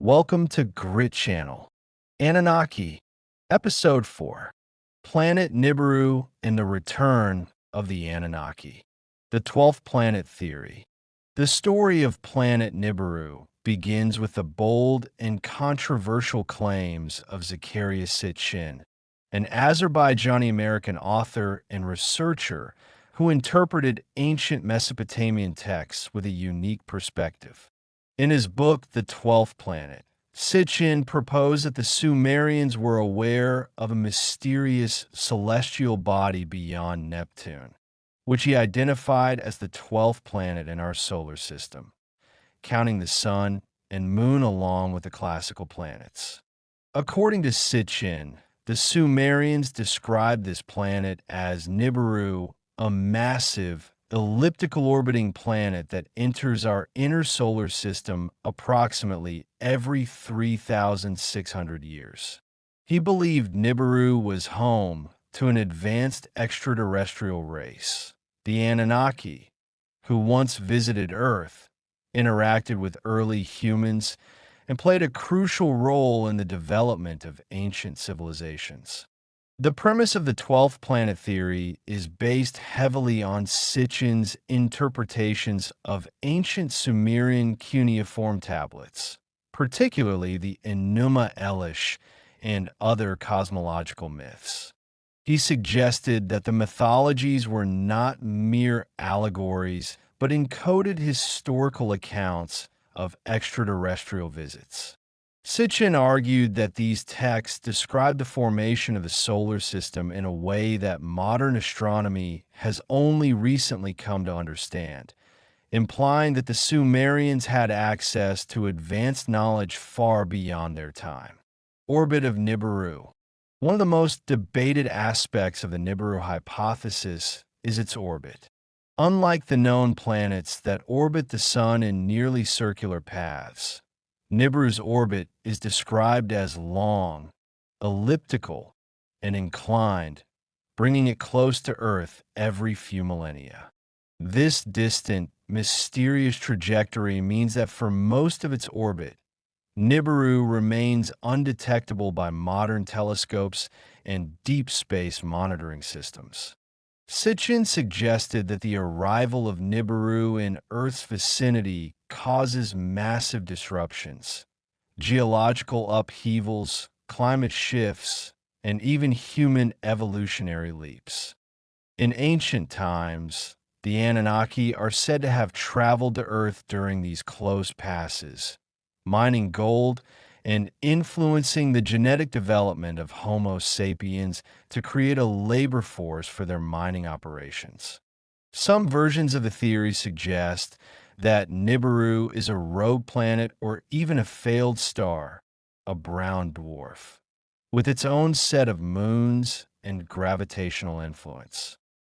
Welcome to Grit Channel. Anunnaki, Episode 4, Planet Nibiru and the Return of the Anunnaki. The 12th Planet Theory. The story of planet Nibiru begins with the bold and controversial claims of Zecharia Sitchin, an Azerbaijani-American author and researcher who interpreted ancient Mesopotamian texts with a unique perspective. In his book, The 12th Planet, Sitchin proposed that the Sumerians were aware of a mysterious celestial body beyond Neptune, which he identified as the 12th planet in our solar system, counting the Sun and Moon along with the classical planets. According to Sitchin, the Sumerians described this planet as Nibiru, a massive, elliptical orbiting planet that enters our inner solar system approximately every 3,600 years. He believed Nibiru was home to an advanced extraterrestrial race, the Anunnaki, who once visited Earth, interacted with early humans, and played a crucial role in the development of ancient civilizations. The premise of the 12th planet theory is based heavily on Sitchin's interpretations of ancient Sumerian cuneiform tablets, particularly the Enuma Elish and other cosmological myths. He suggested that the mythologies were not mere allegories, but encoded historical accounts of extraterrestrial visits. Sitchin argued that these texts describe the formation of the solar system in a way that modern astronomy has only recently come to understand, implying that the Sumerians had access to advanced knowledge far beyond their time. Orbit of Nibiru. One of the most debated aspects of the Nibiru hypothesis is its orbit. Unlike the known planets that orbit the Sun in nearly circular paths, Nibiru's orbit is described as long, elliptical, and inclined, bringing it close to Earth every few millennia. This distant, mysterious trajectory means that for most of its orbit, Nibiru remains undetectable by modern telescopes and deep space monitoring systems. Sitchin suggested that the arrival of Nibiru in Earth's vicinity causes massive disruptions, geological upheavals, climate shifts, and even human evolutionary leaps. In ancient times, the Anunnaki are said to have traveled to Earth during these close passes, mining gold and influencing the genetic development of Homo sapiens to create a labor force for their mining operations. Some versions of the theory suggest that Nibiru is a rogue planet or even a failed star, a brown dwarf, with its own set of moons and gravitational influence.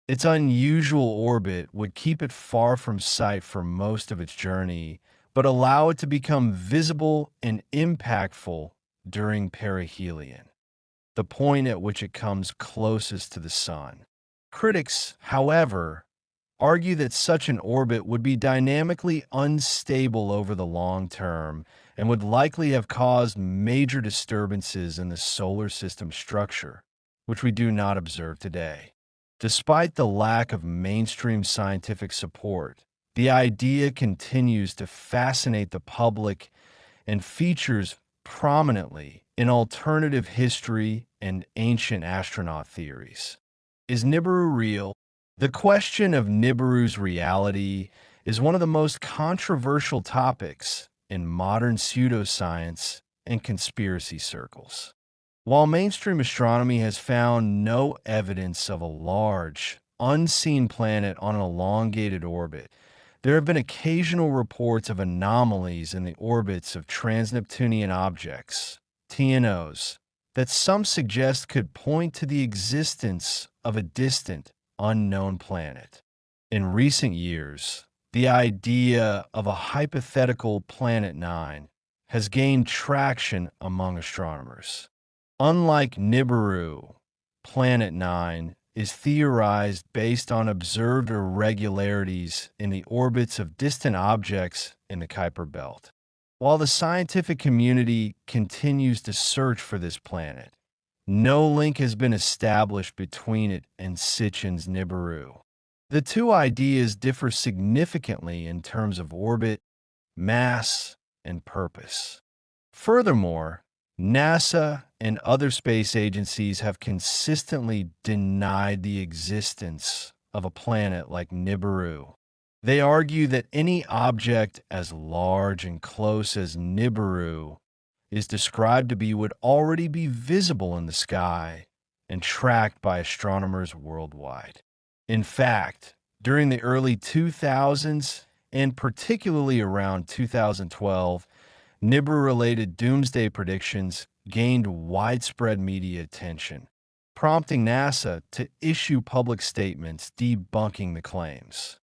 Its unusual orbit would keep it far from sight for most of its journey, but allow it to become visible and impactful during perihelion, the point at which it comes closest to the Sun. Critics, however, argue that such an orbit would be dynamically unstable over the long term and would likely have caused major disturbances in the solar system structure, which we do not observe today. Despite the lack of mainstream scientific support, the idea continues to fascinate the public and features prominently in alternative history and ancient astronaut theories. Is Nibiru real? The question of Nibiru's reality is one of the most controversial topics in modern pseudoscience and conspiracy circles. While mainstream astronomy has found no evidence of a large, unseen planet on an elongated orbit, there have been occasional reports of anomalies in the orbits of trans-Neptunian objects, TNOs, that some suggest could point to the existence of a distant, unknown planet. In recent years, the idea of a hypothetical Planet 9 has gained traction among astronomers. Unlike Nibiru, Planet 9 is theorized based on observed irregularities in the orbits of distant objects in the Kuiper Belt. While the scientific community continues to search for this planet, no link has been established between it and Sitchin's Nibiru. The two ideas differ significantly in terms of orbit, mass, and purpose. Furthermore, NASA and other space agencies have consistently denied the existence of a planet like Nibiru. They argue that any object as large and close as Nibiru is described to be would already be visible in the sky and tracked by astronomers worldwide. In fact, during the early 2000s, and particularly around 2012, Nibiru-related doomsday predictions gained widespread media attention, prompting NASA to issue public statements debunking the claims.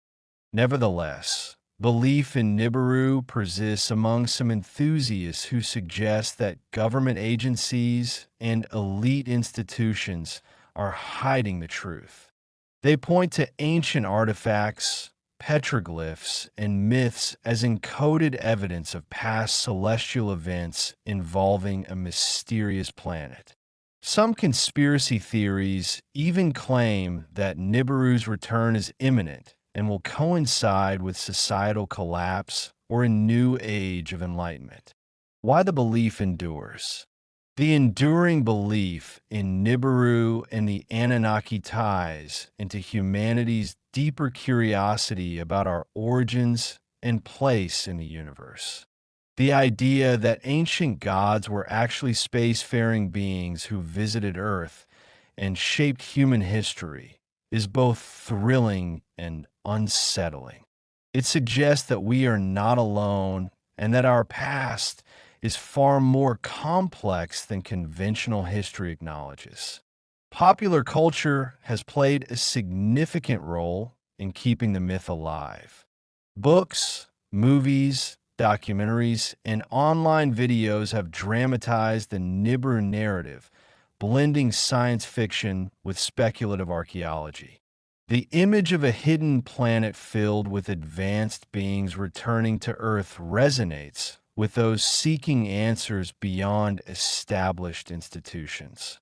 Nevertheless, belief in Nibiru persists among some enthusiasts who suggest that government agencies and elite institutions are hiding the truth. They point to ancient artifacts, petroglyphs, and myths as encoded evidence of past celestial events involving a mysterious planet. Some conspiracy theories even claim that Nibiru's return is imminent and will coincide with societal collapse or a new age of enlightenment. Why the belief endures? The enduring belief in Nibiru and the Anunnaki ties into humanity's deeper curiosity about our origins and place in the universe. The idea that ancient gods were actually spacefaring beings who visited Earth and shaped human history is both thrilling and unsettling. It suggests that we are not alone and that our past is far more complex than conventional history acknowledges. Popular culture has played a significant role in keeping the myth alive. Books, movies, documentaries, and online videos have dramatized the Nibiru narrative, blending science fiction with speculative archaeology. The image of a hidden planet filled with advanced beings returning to Earth resonates with those seeking answers beyond established institutions.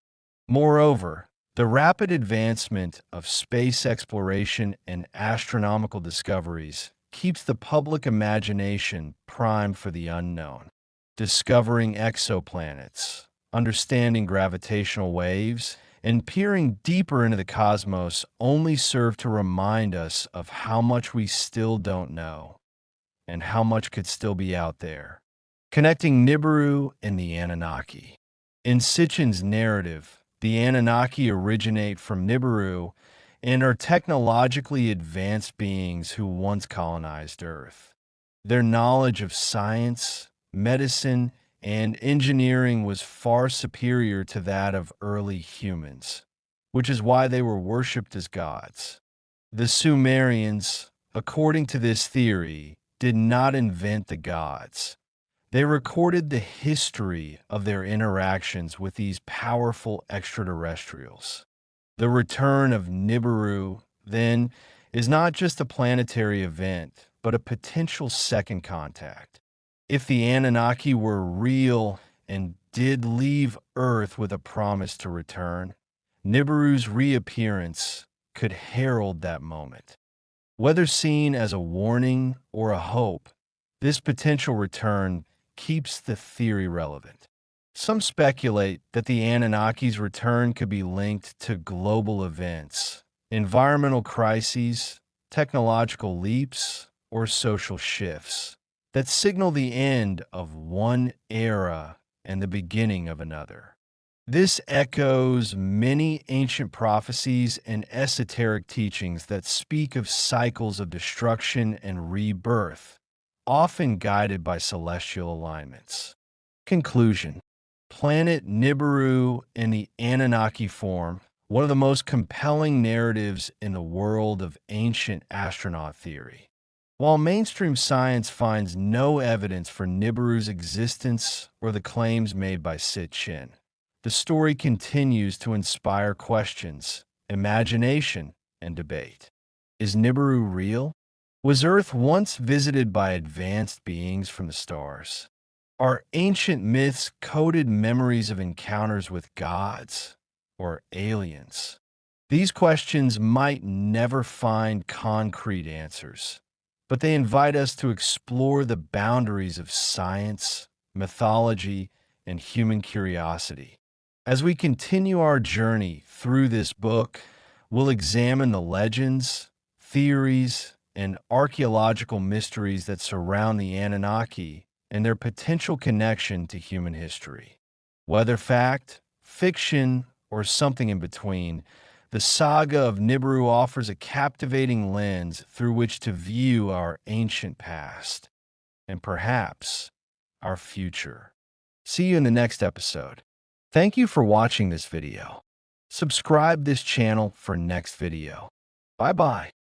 Moreover, the rapid advancement of space exploration and astronomical discoveries keeps the public imagination primed for the unknown. Discovering exoplanets, understanding gravitational waves, and peering deeper into the cosmos only serve to remind us of how much we still don't know and how much could still be out there. Connecting Nibiru and the Anunnaki. In Sitchin's narrative, the Anunnaki originate from Nibiru and are technologically advanced beings who once colonized Earth. Their knowledge of science, medicine, and engineering was far superior to that of early humans, which is why they were worshipped as gods. The Sumerians, according to this theory, did not invent the gods. They recorded the history of their interactions with these powerful extraterrestrials. The return of Nibiru, then, is not just a planetary event, but a potential second contact. If the Anunnaki were real and did leave Earth with a promise to return, Nibiru's reappearance could herald that moment. Whether seen as a warning or a hope, this potential return keeps the theory relevant. Some speculate that the Anunnaki's return could be linked to global events, environmental crises, technological leaps, or social shifts that signal the end of one era and the beginning of another. This echoes many ancient prophecies and esoteric teachings that speak of cycles of destruction and rebirth, often guided by celestial alignments. Conclusion. Planet Nibiru and the Anunnaki form one of the most compelling narratives in the world of ancient astronaut theory. While mainstream science finds no evidence for Nibiru's existence or the claims made by Sitchin, the story continues to inspire questions, imagination, and debate. Is Nibiru real? Was Earth once visited by advanced beings from the stars? Are ancient myths coded memories of encounters with gods or aliens? These questions might never find concrete answers, but they invite us to explore the boundaries of science, mythology, and human curiosity. As we continue our journey through this book, we'll examine the legends, theories, and archaeological mysteries that surround the Anunnaki and their potential connection to human history. Whether fact, fiction, or something in between, the saga of Nibiru offers a captivating lens through which to view our ancient past and perhaps our future. See you in the next episode. Thank you for watching this video. Subscribe this channel for next video. Bye-bye.